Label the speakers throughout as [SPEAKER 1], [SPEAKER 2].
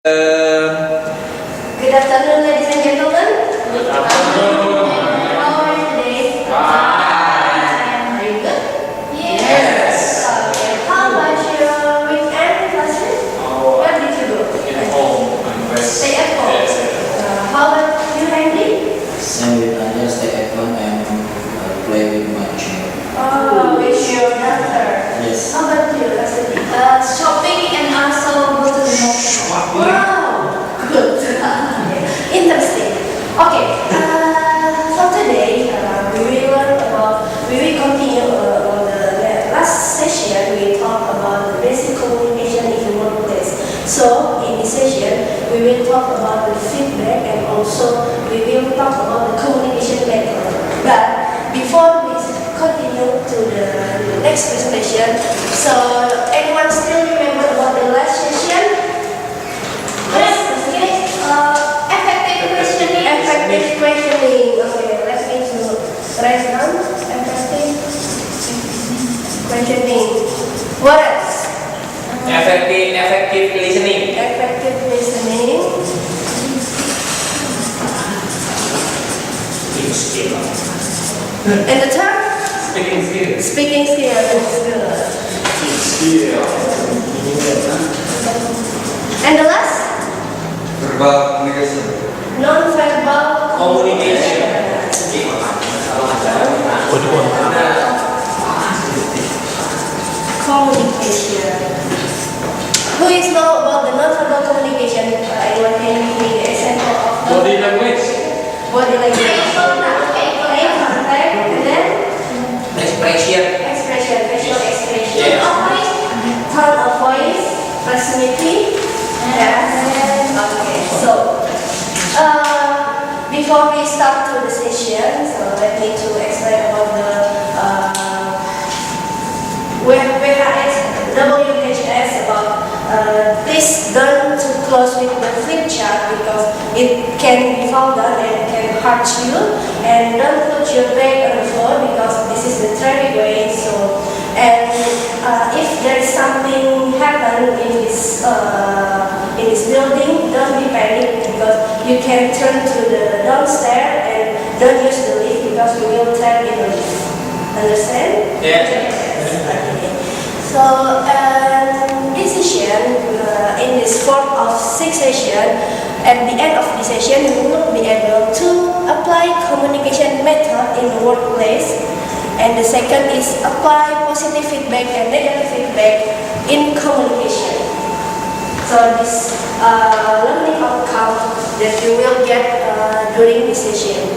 [SPEAKER 1] Good afternoon, ladies and gentlemen. Good afternoon. How are you today? Fine. Are you good? Yes. Okay. How about your weekend classes? Where did you go?
[SPEAKER 2] At home.
[SPEAKER 1] Stay at home.
[SPEAKER 2] Yes.
[SPEAKER 1] How about you, Randy?
[SPEAKER 3] Same with Anya, stay at home and play with my child.
[SPEAKER 1] Oh, with your daughter.
[SPEAKER 3] Yes.
[SPEAKER 1] How about you, Rasidi? Shopping and also go to the mall. Wow, good. Interesting. Okay. So today we will continue on the last session. We talk about the basic communication in the workplace. So in this session, we will talk about the feedback and also we will talk about the communication method. But before we continue to the next presentation, so anyone still remember about the last session? Effective questioning. Effective questioning. Okay, let me to write down. Effective questioning. What else?
[SPEAKER 2] Effective listening.
[SPEAKER 1] Effective listening. And the third?
[SPEAKER 2] Speaking skills.
[SPEAKER 1] Speaking skill. That's good. And the last?
[SPEAKER 4] Verbal communication.
[SPEAKER 1] Non-verbal
[SPEAKER 2] Communication.
[SPEAKER 1] Communication. Who is know about the non-verbal communication? Anyone can give me the example of the
[SPEAKER 2] Body language.
[SPEAKER 1] body language. Eye contact, and then
[SPEAKER 2] Expression.
[SPEAKER 1] facial expression.
[SPEAKER 2] Yes.
[SPEAKER 1] Tone of voice, proximity. Yes. Okay. So, before we start to the session, so let me to explain about the WHS about please don't too close with the flip chart because it can be fall down and can hurt you, and don't put your bag on the floor because this is the traffic way. So, and if there is something happen in this building, don't be panic because you can turn to the downstairs and don't use the lift because you will trap in the lift. Understand?
[SPEAKER 2] Yes.
[SPEAKER 1] Okay. So this session, in this 4th of 6 session, at the end of the session, you will be able to apply communication method in the workplace. And the second is apply positive feedback and negative feedback in communication. So this learning outcome that you will get during this session.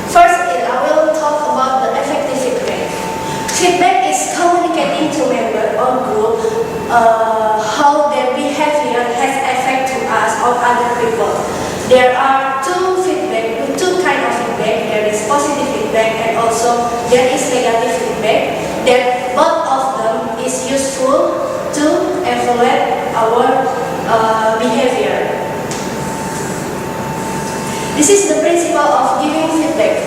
[SPEAKER 1] First, I will talk about the effective feedback. Feedback is communicating to member or group how their behavior has effect to us or other people. There are two kind of feedback. There is positive feedback and also there is negative feedback. That both of them is useful to evaluate our behavior. This is the principle of giving feedback.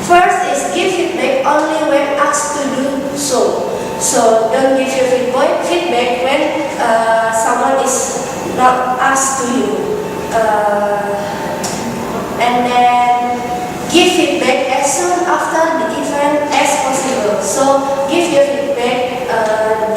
[SPEAKER 1] First is give feedback only when asked to do so. So don't give your feedback when someone is not asked to you. And then give feedback as soon after the event as possible. So give your feedback.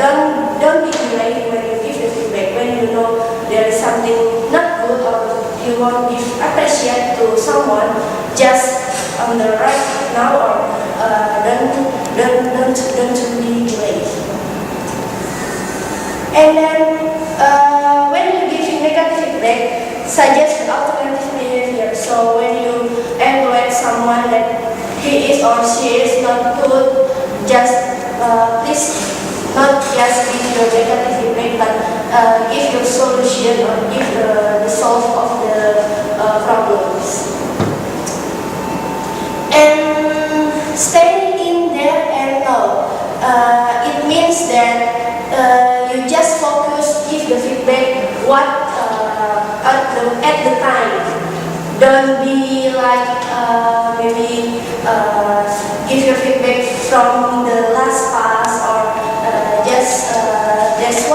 [SPEAKER 1] Don't be delayed when you give the feedback. When you know there is something not good or you want to appreciate to someone, just on the right now or don't be delayed. And then when you give negative feedback, suggest the alternative behavior. So when you evaluate someone that he is or she is not good, just please not just give your negative feedback, but give your solution or give the solve of the problems. And stay in there and know. It means that you just focus, give the feedback at the time. Don't be like maybe give your feedback from the last pass or just That's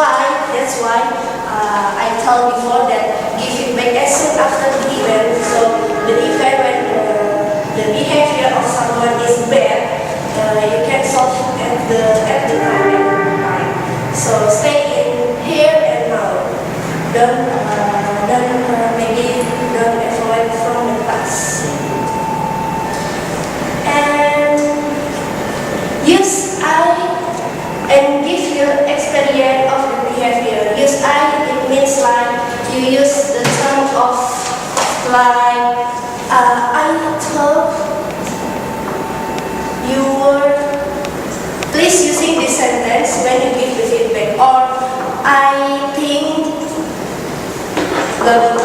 [SPEAKER 1] why I told before that give feedback as soon after the event. So the event when the behavior of someone is bad, you can solve it at the time. So stay in here and now. Don't avoid from the past. And use I and give your experience of the behavior. Use I, it means like you use the term of like I thought you were. Please using this sentence when you give the feedback, or I think blah blah blah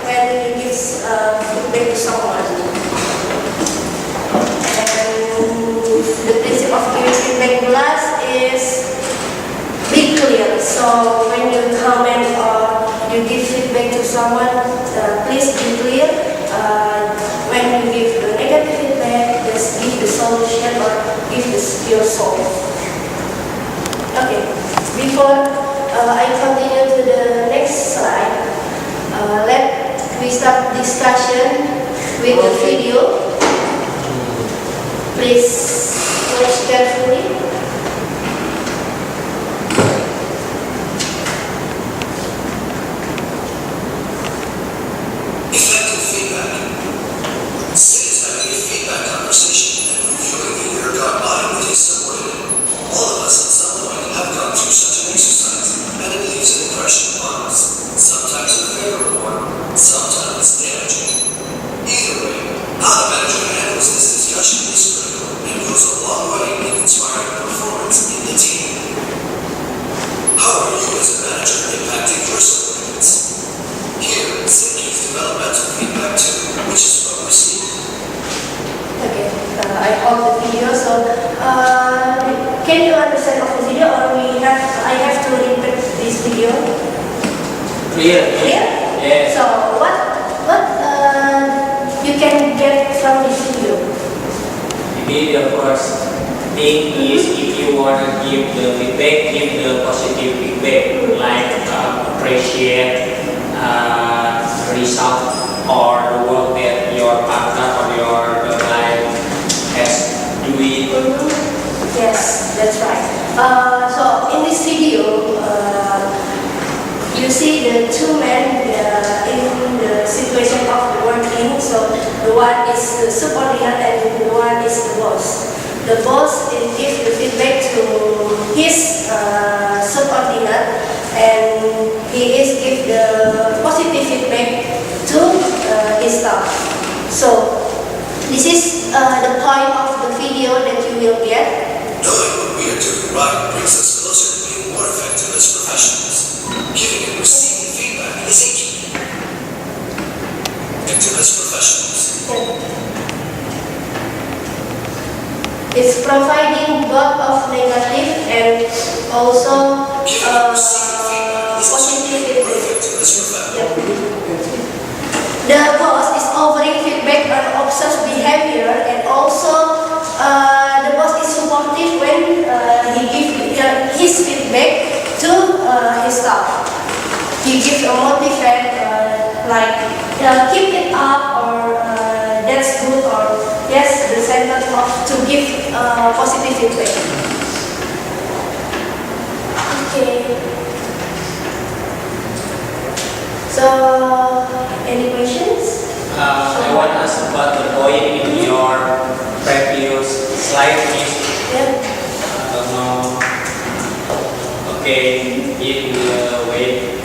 [SPEAKER 1] when you give feedback to someone. The principle of giving feedback last is be clear. So when you comment or you give feedback to someone, please be clear. When you give the negative feedback, just give the solution or give your solve. Okay. Before I continue to the next slide, let we start discussion with the video. Please watch carefully.
[SPEAKER 5] Effective feedback. Sit is having a feedback conversation and reviewing the year gone by with a subordinate. All of us at some point have gone through such an exercise, and it leaves an impression upon us. Sometimes a favorable one, sometimes damaging. Either way, how the manager handles this discussion is critical and goes a long way in inspiring performance in the team. How are you as a manager impacting your subordinates? Here, Sid gives developmental feedback too, which is well received.
[SPEAKER 1] Okay, I hold the video. So, can you understand of the video, or I have to repeat this video?
[SPEAKER 2] Clear.
[SPEAKER 1] Clear?
[SPEAKER 2] Yes.
[SPEAKER 1] So, what you can get from this video?
[SPEAKER 2] Maybe the first thing is if you want to give the feedback, give the positive feedback, like appreciate result or the work that your partner or your client has doing.
[SPEAKER 1] Yes, that's right. So in this video, you see the two men in the situation of the working. So the one is the subordinate and the one is the boss. The boss gives the feedback to his subordinate, and he is give the positive feedback to his staff. So this is the point of the video that you will get.
[SPEAKER 5] Knowing what we are doing right brings us closer to being more effective as professionals. Giving and receiving feedback is a key. Effective as professionals.
[SPEAKER 1] It's providing both of negative and also
[SPEAKER 5] Giving and receiving feedback is also
[SPEAKER 1] positive
[SPEAKER 5] being more
[SPEAKER 1] feedback.
[SPEAKER 5] effective as professionals.
[SPEAKER 1] Yep. The boss is offering feedback on observed behavior, and also the boss is supportive when he gives his feedback to his staff. He gives a motivate like keep it up, or that's good, or yes, the sentence of to give positive feedback. Okay. So, any questions?
[SPEAKER 2] I want to ask about the point in your previous slide is
[SPEAKER 1] Yeah.
[SPEAKER 2] okay, in the way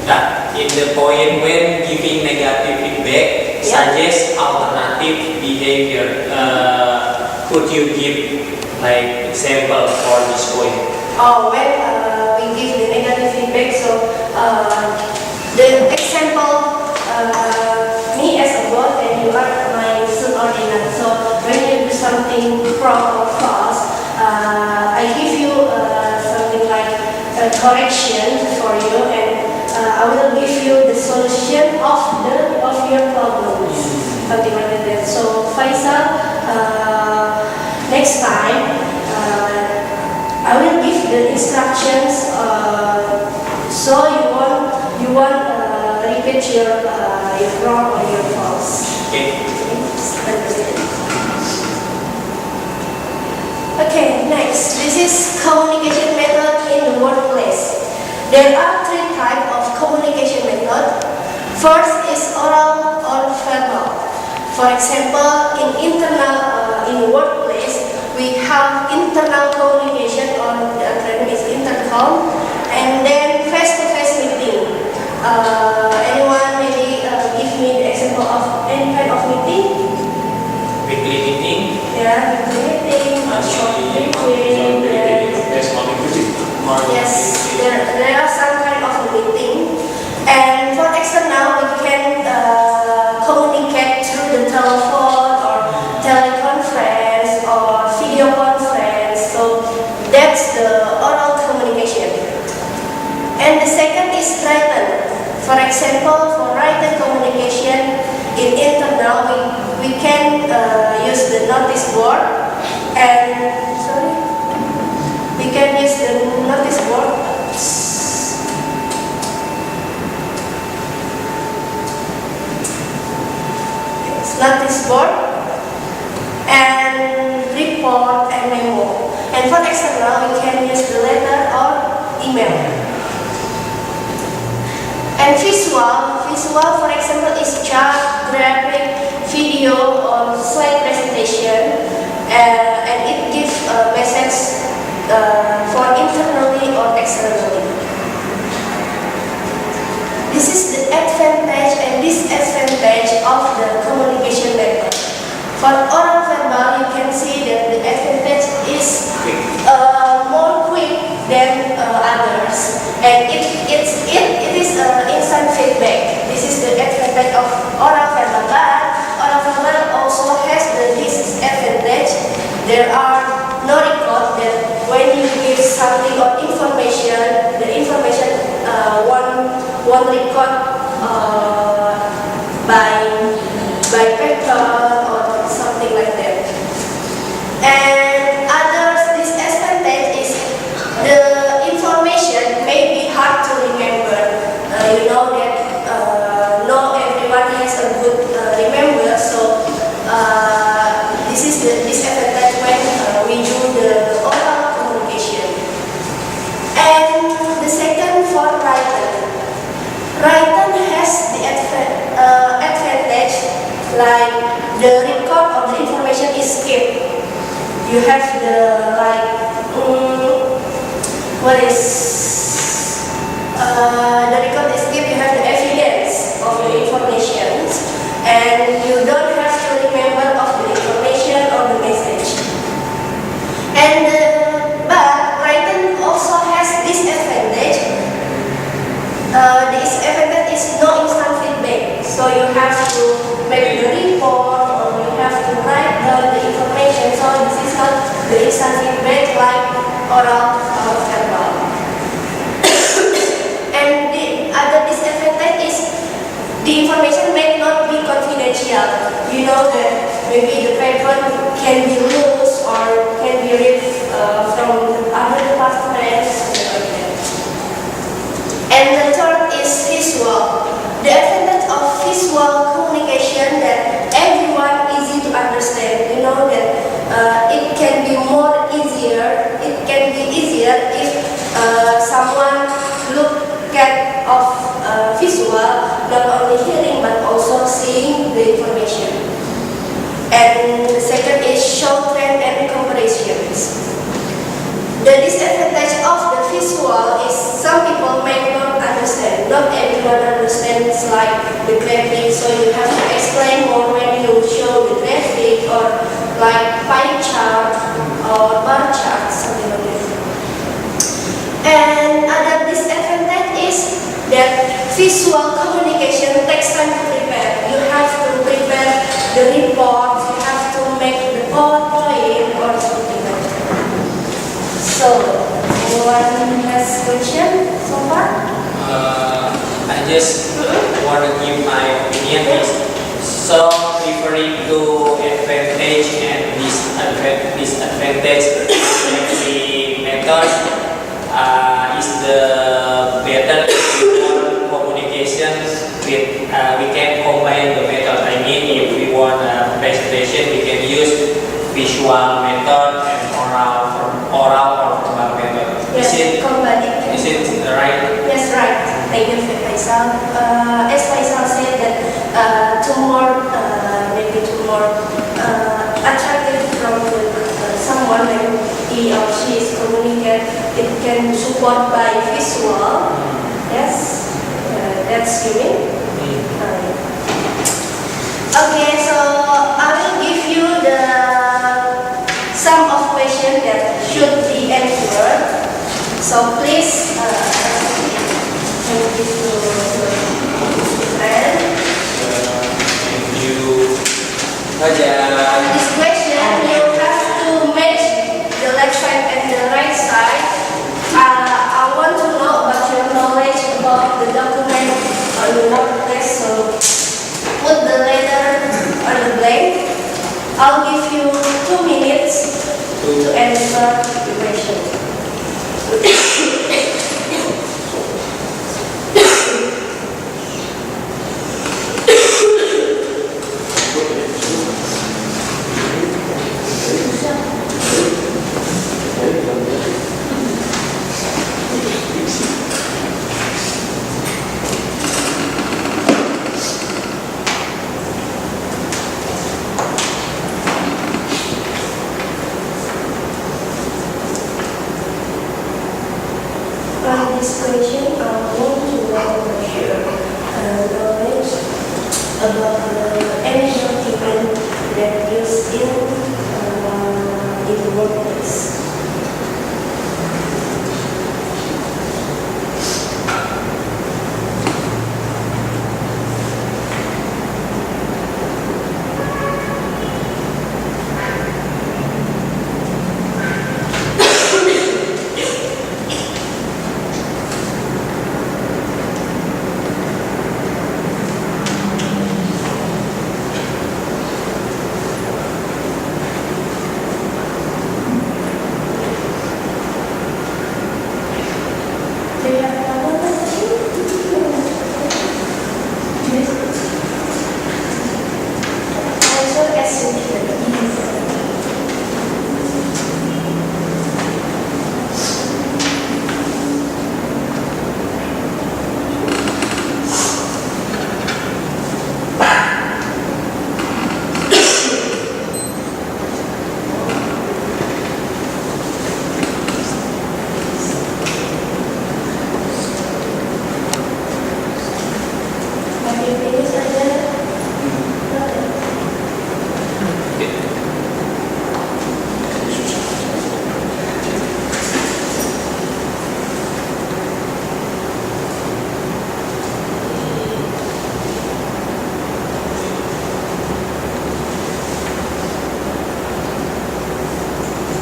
[SPEAKER 2] that in the point when giving negative feedback, suggest alternative behavior. Could you give like example for this point?
[SPEAKER 1] Oh, when we give the negative feedback, so the example, me as a boss and you are my subordinate. So when you do something wrong or false, I give you something like a correction for you, and I will give you the solution of your problems, something like that. So Faisal, next time I will give the instructions you're wrong or you're false.
[SPEAKER 2] Okay.
[SPEAKER 1] Okay, next. This is communication method in the workplace. There are three types of communication method. First is oral or verbal. For example, in in workplace, we have internal communication or the term is intercom, and then face-to-face meeting. Anyone maybe give me the example of any kind of meeting?
[SPEAKER 2] Weekly meeting.
[SPEAKER 1] Yeah, meeting, short meeting, yes, there are some kind of meeting. And for external, we can communicate through the telephone or teleconference or video conference. So that's the oral communication. And the second is written. For example, for written communication in internal, we can use the notice board and we can use the notice board. Notice board and report and memo. And for external, we can use the letter or email. And visual for example is chart, graphic, video or slide presentation, and it gives a message for internally or externally. This is the advantage and disadvantage of the communication method. For oral verbal, you can see that the advantage is more quick than others, and it is instant feedback. This is the advantage of oral verbal, but oral verbal also has the disadvantage. There are no record that when you give something or information, the information one record by paper or something like that. And other disadvantage is the information may be hard to remember. You know that not everyone has a good remember, so this is the disadvantage when we do the oral communication. And the second for written. Written has the advantage, like the record of the information is kept. You have the the record is kept. You have the evidence of the information, and you don't have to remember of the information or the message. And but written also has disadvantage. This advantage is no instant feedback, so you have to make the report or you have to write down the information. So this is not the instant feedback like oral or verbal. And the other disadvantage is the information may not be confidential. You know that maybe the paper can be loose or can be read from other departments, something like that. And the third is visual. The advantage of visual communication that everyone easy to understand. You know that it can be more easier. It can be easier if someone look at of visual, not only hearing but also seeing the information. And the second is show trend and comparisons. The disadvantage of the visual is some people may not understand. Not everyone understands like the graphic, so you have to explain more when you show the graphic or like pie chart or bar chart, something like that. And other disadvantage is that visual communication takes time to prepare. You have to prepare the report, you have to make the PowerPoint or something like that. So, anyone has question so far?
[SPEAKER 2] I just want to give my opinion. So, referring to advantage and disadvantage every method is the better communication with visual method and oral or verbal method.
[SPEAKER 1] Yes, combined.
[SPEAKER 2] Is it right?
[SPEAKER 1] Yes, right. Thank you, Faisal. As Faisal said that maybe two more attractive from someone when he or she is communicate, it can support by visual. Yes, that's you mean. Okay, so I will give you the some of questions that should be answered. So please, can you give to friend.
[SPEAKER 2] Thank you.
[SPEAKER 1] On this question, you have to match the left side and the right side. I want to know about your knowledge about the document on the workplace. So put the letter on the blank. I'll give you 2 minutes to answer the question. On this question, I want to know your knowledge about any document that used in the workplace. Do you have another question? Answer as simple. Have you finished again?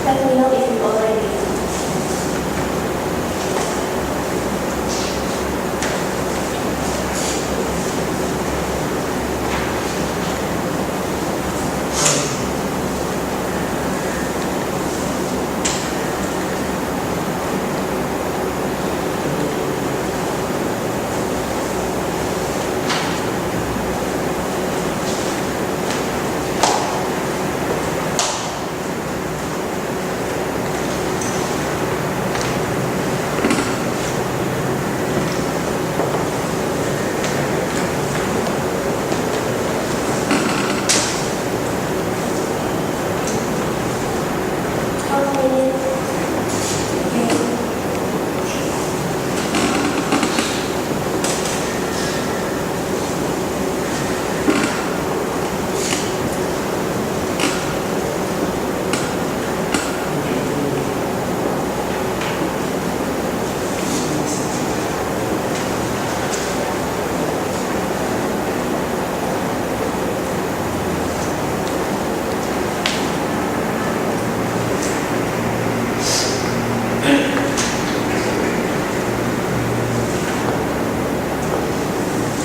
[SPEAKER 1] Let me know if you already. How many?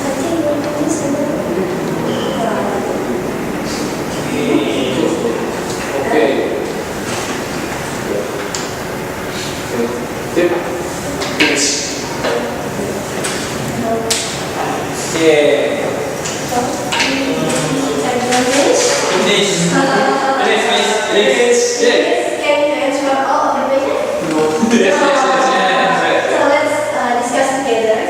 [SPEAKER 1] I think we're finished again.
[SPEAKER 4] Okay. Tip. Finish.
[SPEAKER 2] Yeah.
[SPEAKER 1] Finish?
[SPEAKER 2] Finish. Finish, miss. Finish.
[SPEAKER 1] So let's discuss together.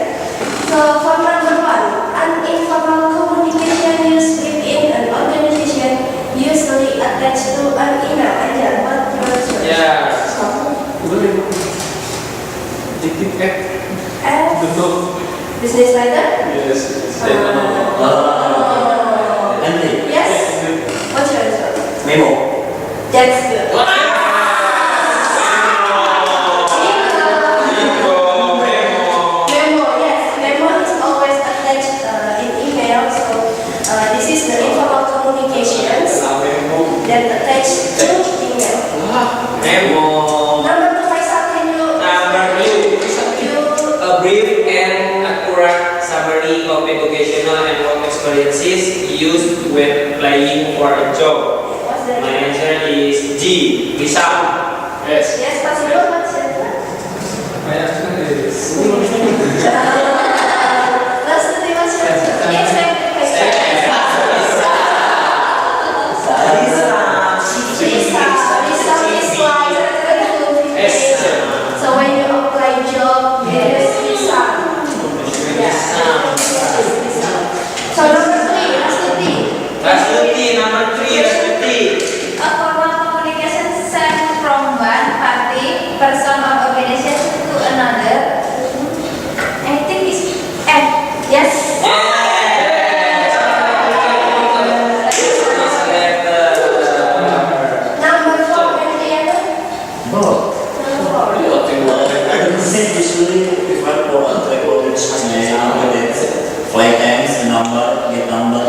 [SPEAKER 1] So for number one, an informal communication used within an organization usually attached to an email. Aja, what your choice?
[SPEAKER 2] Yeah.
[SPEAKER 1] And
[SPEAKER 4] Betul.
[SPEAKER 1] business letter?
[SPEAKER 4] Yes.
[SPEAKER 3] Nanti
[SPEAKER 1] Yes. What's your answer?
[SPEAKER 3] memo.
[SPEAKER 1] That's good. Memo, yes. Memo is always attached in email. So this is the informal communications that attached to email.
[SPEAKER 2] Memo.
[SPEAKER 1] Number two, Faisal, can you?
[SPEAKER 2] Number two.
[SPEAKER 1] You
[SPEAKER 2] A brief and accurate summary of educational and work experiences used when applying for a job.
[SPEAKER 1] what's the
[SPEAKER 2] My answer is G. Bisa.
[SPEAKER 4] Yes.
[SPEAKER 1] Yes, possible. What's your answer? Last three, what's your answer? Yes, ma'am. Lisa is like so when you apply job, there is Lisa. Yeah. So number three, Astuti.
[SPEAKER 2] Rasuti, number three, Rasuti.
[SPEAKER 6] A formal communication sent from one party, person or organization to another. I think it's F.
[SPEAKER 1] Yes. Number four, Henrietta.
[SPEAKER 3] No.
[SPEAKER 1] Number four.
[SPEAKER 3] Usually prefer for a travel with flight times, the number, gate number,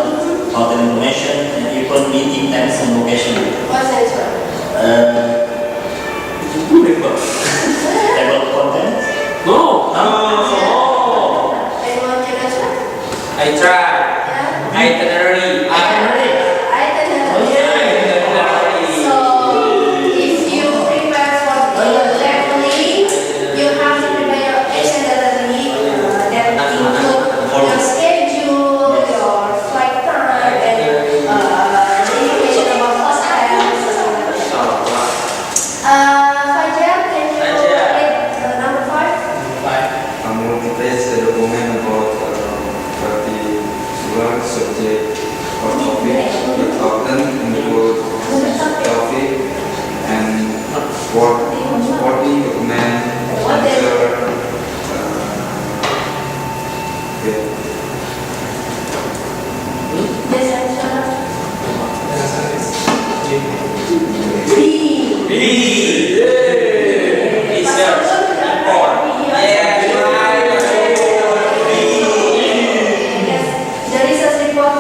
[SPEAKER 3] hotel information, and even meeting times and location.
[SPEAKER 1] What's the answer?
[SPEAKER 3] Table content.
[SPEAKER 4] No.
[SPEAKER 1] Anyone can answer?
[SPEAKER 2] I try.
[SPEAKER 1] Yeah.
[SPEAKER 2] Itinerary.
[SPEAKER 1] I can answer. So if you prepare for traveling, you have to prepare your itinerary that include your schedule, your flight time, and information about hostels. Fajar, can you
[SPEAKER 2] Fajar.
[SPEAKER 1] read number five?
[SPEAKER 7] Multi-page the document about particular subject or topic that often include topic and supporting document answer okay.
[SPEAKER 1] Yes, answer. B.
[SPEAKER 2] B. Research. Report. Yeah, right.
[SPEAKER 1] Yes, the research report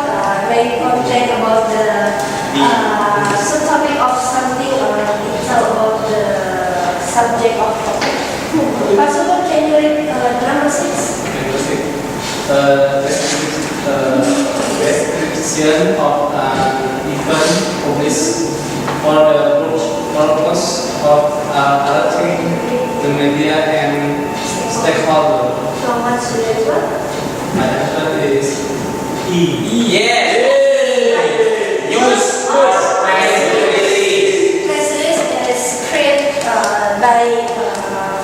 [SPEAKER 1] may contain about the subtopic of something or detail about the subject of topic. Possible, can you read number six?
[SPEAKER 8] Description of an event published for the purpose of alerting the media and stakeholders.
[SPEAKER 1] So much to this one.
[SPEAKER 8] My answer is E.
[SPEAKER 2] Yes. Use or press release.
[SPEAKER 1] Press release is created by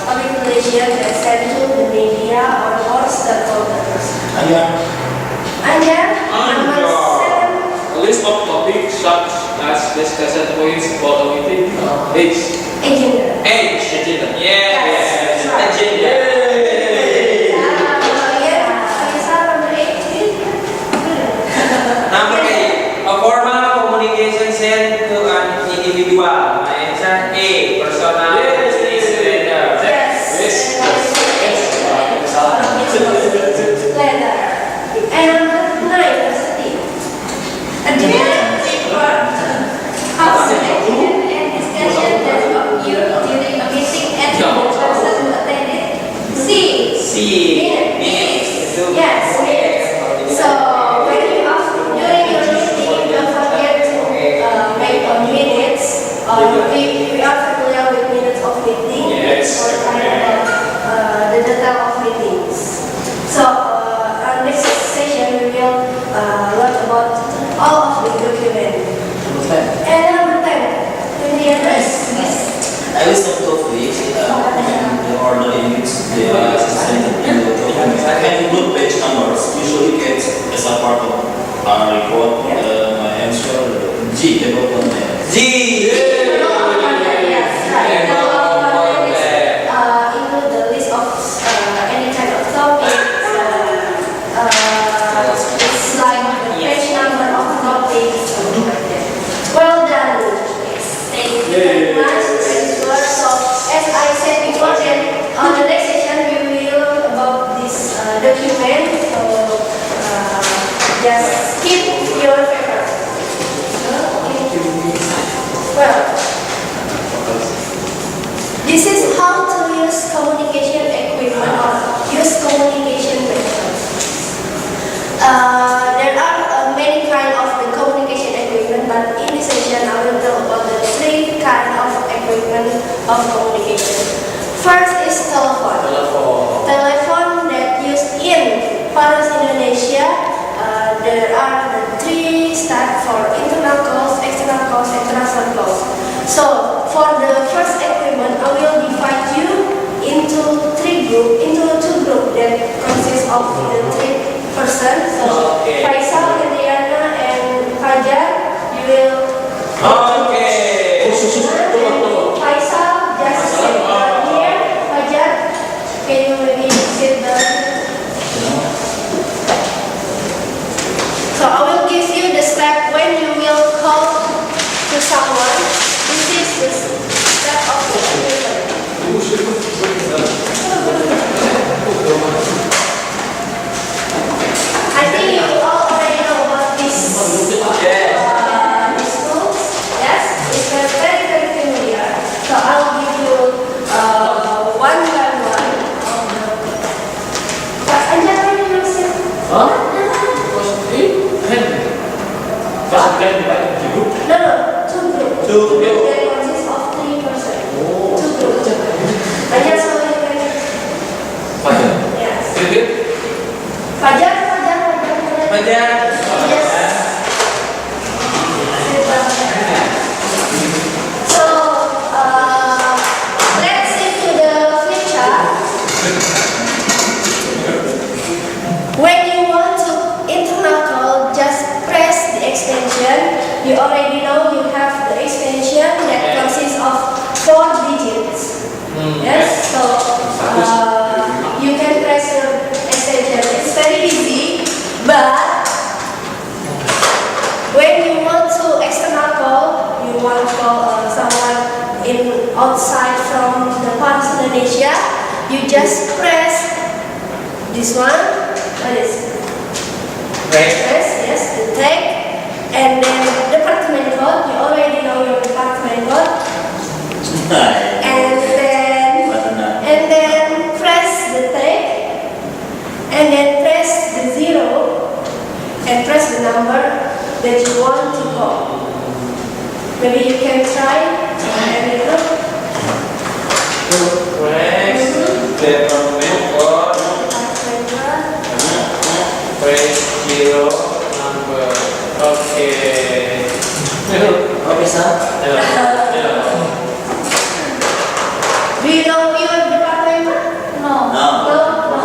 [SPEAKER 1] public relations that sent to the media or stakeholders. Anja, number seven.
[SPEAKER 4] A list of topics such as discussion points for a meeting. H.
[SPEAKER 1] Agenda.
[SPEAKER 2] H. Agenda. Yes. Agenda. Number 8. A formal communication sent to an individual. My answer A. Personal business letter. C. Minutes.
[SPEAKER 1] Yes. So when you during your meeting, don't forget to make minutes. We are familiar with minutes of meeting.
[SPEAKER 4] Yes.
[SPEAKER 1] Or kind of the data of meetings. So our next session we will learn about all of the document. And number 10, in the address.
[SPEAKER 3] A list of topics They are sent in the document. I can include page numbers. Usually get as a part of our report. My answer G, development.
[SPEAKER 2] G.
[SPEAKER 1] Yes, right. Include the list of any kind of topic. It's like the page number of topics. Something like that. Well done. Yes. Thank you very much. Very well. So as I said before, then on the next session we will learn about this document. So just keep your paper. Well, this is how to use communication equipment or use communication methods. There are many kinds of the communication equipment, but in this session I will talk about the 3 kinds of equipment of communication. First is telephone. Telephone that used in Paris, Indonesia. There are the 3 types for internal calls, external calls, and transfer calls. So for the first equipment, I will divide you into 2 groups that consist of the 3 persons. So Faisal, Kendriana, and Fajar, you will.
[SPEAKER 2] Okay.
[SPEAKER 1] Faisal, just sit down here. Fajar, can you maybe sit down? So I will give you the step when you will call to someone. This is the step of the equipment. I think you all already know about this. These tools. Yes, it's very, very familiar. So I'll give you one by one. I never even said. No, 2 groups.
[SPEAKER 2] 2 groups.
[SPEAKER 1] They consist of 3 persons. 2 groups. I just saw you can. Yes. Fajar. Yes. So, let's see to the flip chart. When you want to internal call, just press the extension. You already know you have the extension that consists of 4 digits. Yes, so you can press your extension. It's very easy, but when you want to external call, you want to call someone in outside from the Paris, Indonesia, you just press this one. What is? Press, yes, the tag, and then department code. You already know your department code, and then press the tag, and then press the 0, and press the number that you want to call. Maybe you can try.
[SPEAKER 2] Press 0 number. Okay.
[SPEAKER 1] Do you know your department?
[SPEAKER 6] No.
[SPEAKER 3] No.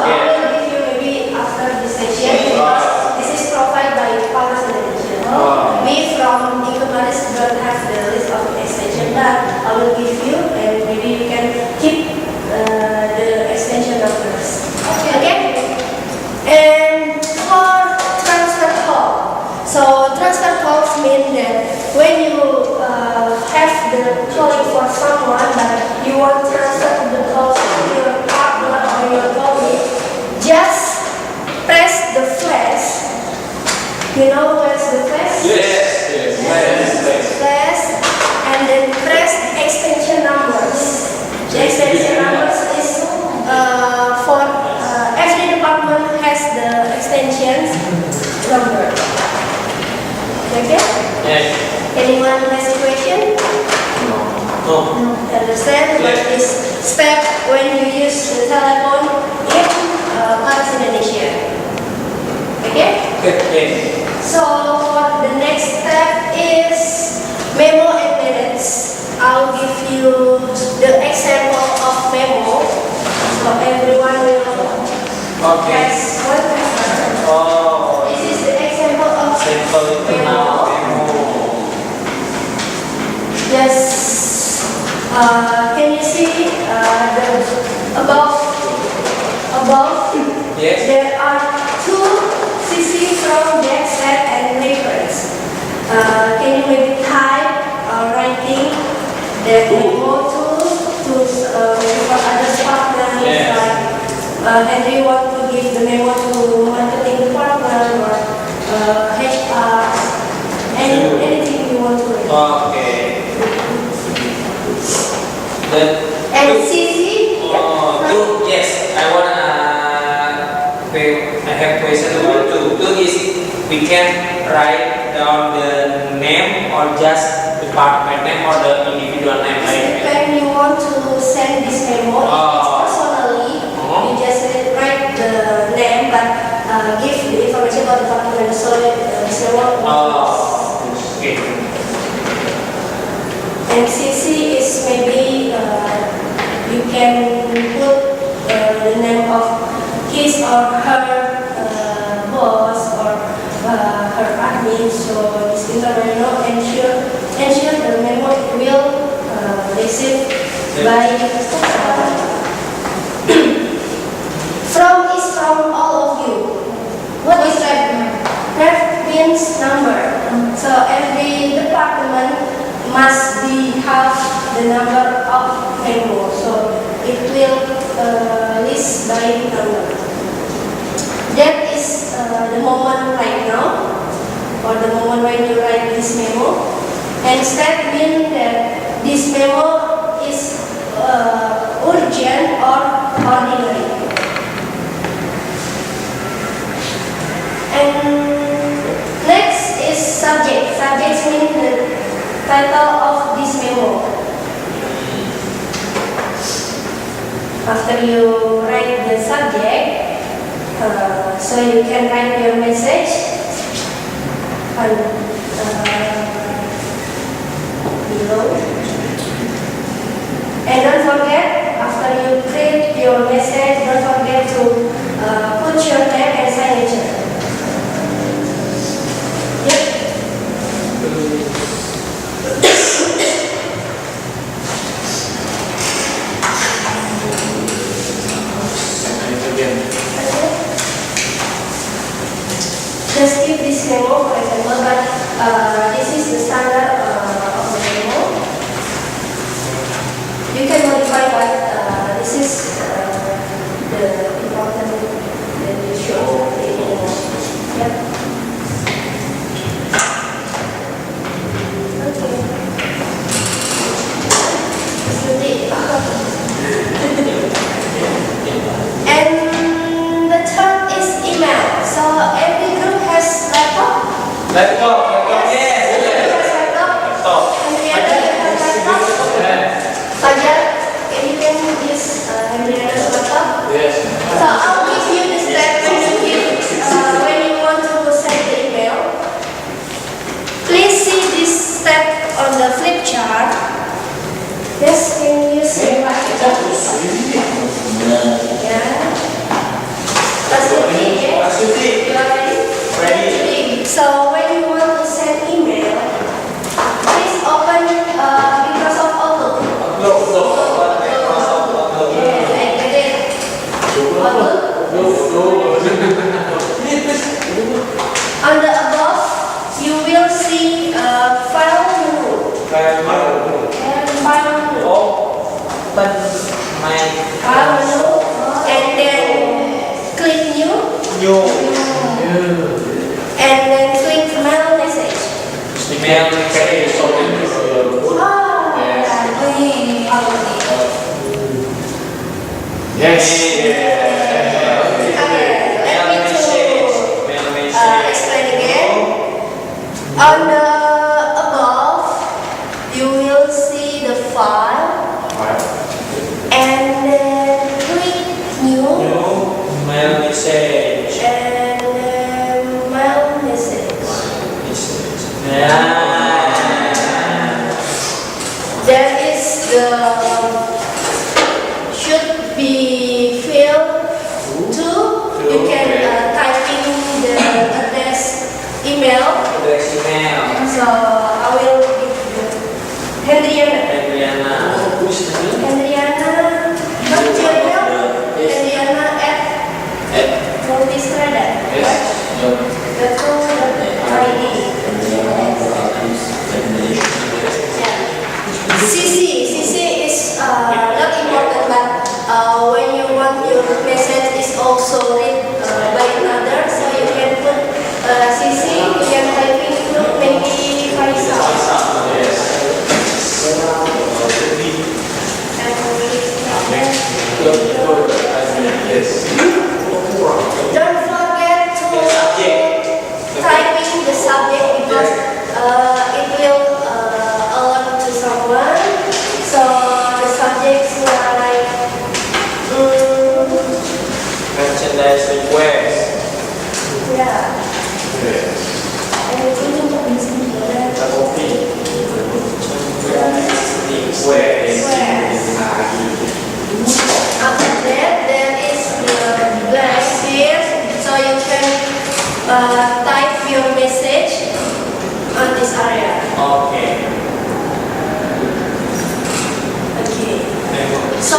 [SPEAKER 1] I will give you maybe after this session because this is provided by Paris Indonesia. We from e-commerce don't have the list of extension, but I will give you, and maybe you can keep the extension numbers. Okay? And for transfer call, so transfer calls mean that when you have the calling for someone, but you want to transfer the call to your partner or your colleague, just press the flash. You know where's the flash?
[SPEAKER 2] Yes.
[SPEAKER 1] Flash, and then press extension numbers. The extension numbers is for every department has the extensions number. Okay?
[SPEAKER 2] Yes.
[SPEAKER 1] Anyone has a question?
[SPEAKER 2] No.
[SPEAKER 1] Understand what is step when you use the telephone in Paris, Indonesia? Okay?
[SPEAKER 2] Okay.
[SPEAKER 1] So what the next step is memo and minutes. I'll give you the example of memo. So everyone
[SPEAKER 2] Okay.
[SPEAKER 1] has one member.
[SPEAKER 2] Oh,
[SPEAKER 1] This is the example of
[SPEAKER 2] simple internal memo.
[SPEAKER 1] Yes. Can you see the above?
[SPEAKER 2] Yes.
[SPEAKER 1] There are two CC from dataset and reference. Can you maybe type writing that memo to for other partners
[SPEAKER 2] Yes.
[SPEAKER 1] like Henry want to give the memo to marketing department or HR, anything you want to write.
[SPEAKER 2] Okay. Then
[SPEAKER 1] And CC.
[SPEAKER 2] two, yes, I wanna. I have question about two. Two is we can write down the name or just department name or the individual name. Like
[SPEAKER 1] When you want to send this memo, personally, you just write the name, but give the information about the document. So this memo.
[SPEAKER 2] okay.
[SPEAKER 1] And CC is maybe you can put the name of his or her boss or her admin. So this internal ensure the memo will receive by from all of you. What is that? That means number. So every department must have the number of memo. So it will list by number. That is the moment right now, or the moment when you write this memo. And step means that this memo is urgent or ordinary. And next is subject. Subject means the title of this memo. After you write the subject, so you can write your message below. And don't forget, after you print your message, don't forget to put your name and signature. Just keep this memo, for example, but this is the standard of the memo. You can modify, but this is the important that you show the memo. Yep. Okay. And the third is email. So every group has laptop.
[SPEAKER 2] Laptop,
[SPEAKER 1] Yes.
[SPEAKER 2] yes.
[SPEAKER 1] Laptop. Henrietta, you have laptop. Fajar, you can use Henrietta's laptop.
[SPEAKER 4] Yes.
[SPEAKER 1] So I'll give you the step when you want to send the email. Please see this step on the flip chart. Yes, can you see what it is? Yeah. Pasti, yeah. You are ready? So when you want to send email, please open Microsoft Outlook. Yes, I get it. Outlook. On the above, you will see file menu. File menu.
[SPEAKER 2] Open my
[SPEAKER 1] File menu, and then click new, and then click mail message.
[SPEAKER 2] email message.
[SPEAKER 1] Let me to explain again. On the above, you will see the file, and then click new,
[SPEAKER 2] Mail message.
[SPEAKER 1] and then mail message. There is the should be filled to You can typing the address email.
[SPEAKER 2] Address email.
[SPEAKER 1] So I will give you Hendriana.
[SPEAKER 2] Adriana.
[SPEAKER 1] Hendriana. What's your email? Hendriana at Multistrada. CC is not important, but when you want your message is also read by another, so you can put CC, you can type include maybe Faisal. Don't forget to typing the subject because it will alert to someone. So the subjects are like
[SPEAKER 2] Merchandise request.
[SPEAKER 1] yeah. And itu untuk bisnis juga. After that, there is the blank here, so you can type your message on this area.
[SPEAKER 2] Okay.
[SPEAKER 1] Okay. So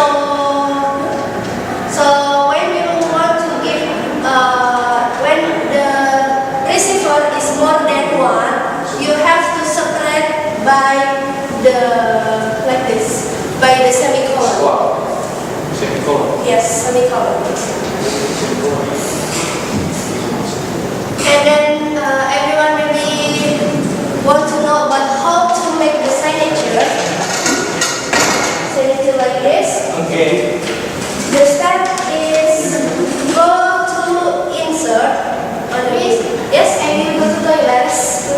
[SPEAKER 1] when you want to give, when the receiver is more than one, you have to separate by the like this, by the semicolon.
[SPEAKER 2] Wow. Semicolon.
[SPEAKER 1] Yes, semicolon. And then everyone maybe want to know about how to make the signature. Signature like this.
[SPEAKER 2] Okay.
[SPEAKER 1] The step is go to insert. Yes, I will go to toilets.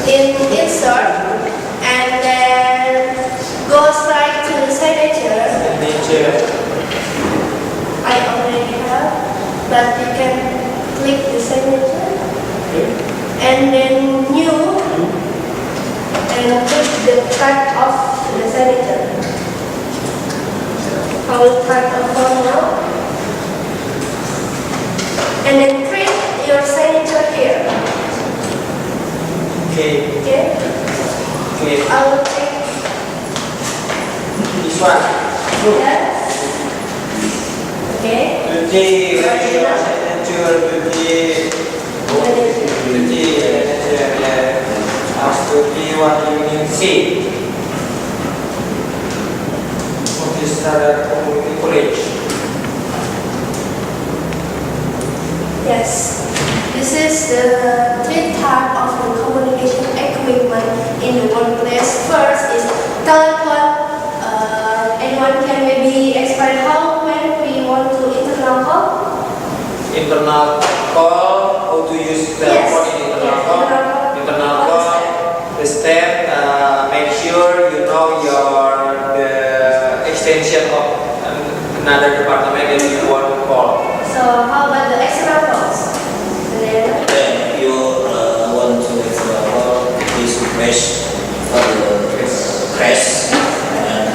[SPEAKER 1] In insert, and then go straight to the signature. I already have, but you can click the signature, and then new, and put the type of the signature. I will type a form now, and then print your signature here.
[SPEAKER 2] Okay.
[SPEAKER 1] Okay,
[SPEAKER 2] Okay.
[SPEAKER 1] I will take
[SPEAKER 2] This one.
[SPEAKER 1] that. Okay.
[SPEAKER 2] Tuji, signature, Tuji. Tuji, signature, ya. Tuji, what you need to see. Multistrada Community College.
[SPEAKER 1] Yes. This is the three type of the communication equipment in the workplace. First is telephone. Anyone can maybe explain how when we want to internal call?
[SPEAKER 2] Internal call, how to use telephone in internal call. Internal call, the step, make sure you know the extension of another department that you want to call.
[SPEAKER 1] So how about the external calls? Then
[SPEAKER 3] Then you want to explore this request for the press and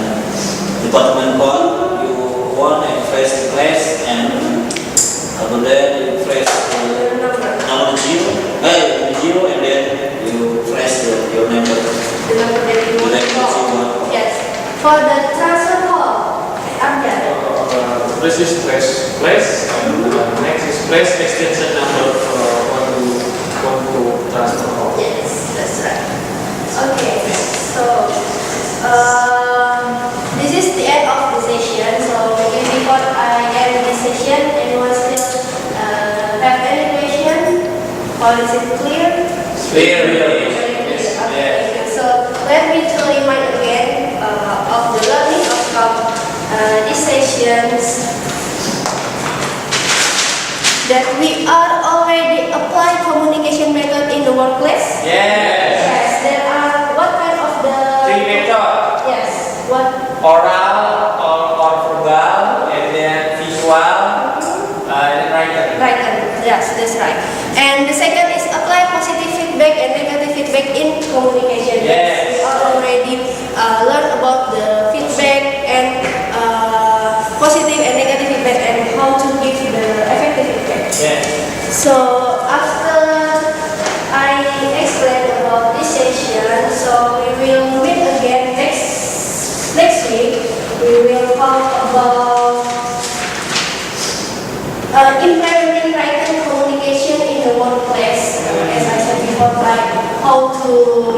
[SPEAKER 3] department call. You want to press the press and after that you press the number zero, and then you press your number.
[SPEAKER 1] the number that you want to
[SPEAKER 3] The
[SPEAKER 1] call.
[SPEAKER 3] number that you want.
[SPEAKER 1] Yes. For the transfer call, Amjad.
[SPEAKER 4] This is place, and next is place extension number want to transfer call.
[SPEAKER 1] Yes, that's right. Okay, so this is the end of the session. So maybe before I end the session, anyone still have any question? Or is it clear?
[SPEAKER 2] Clear.
[SPEAKER 1] Very clear.
[SPEAKER 2] Yes.
[SPEAKER 1] Okay. So let me to remind again of the learning outcome these sessions. That we are already apply communication method in the workplace.
[SPEAKER 2] Yes.
[SPEAKER 1] Yes, there are what kind of the
[SPEAKER 2] Three method.
[SPEAKER 1] Yes, what
[SPEAKER 2] Oral, or verbal, and then visual, and written.
[SPEAKER 1] right? Yes, that's right. And the second is apply positive feedback and negative feedback in communication.
[SPEAKER 2] Yes.
[SPEAKER 1] We already learn about the feedback and positive and negative feedback and how
[SPEAKER 2] Yeah.
[SPEAKER 1] So after I explain about this session, so we will meet again next week. We will talk about implementing written communication in the workplace. As I said before, like how to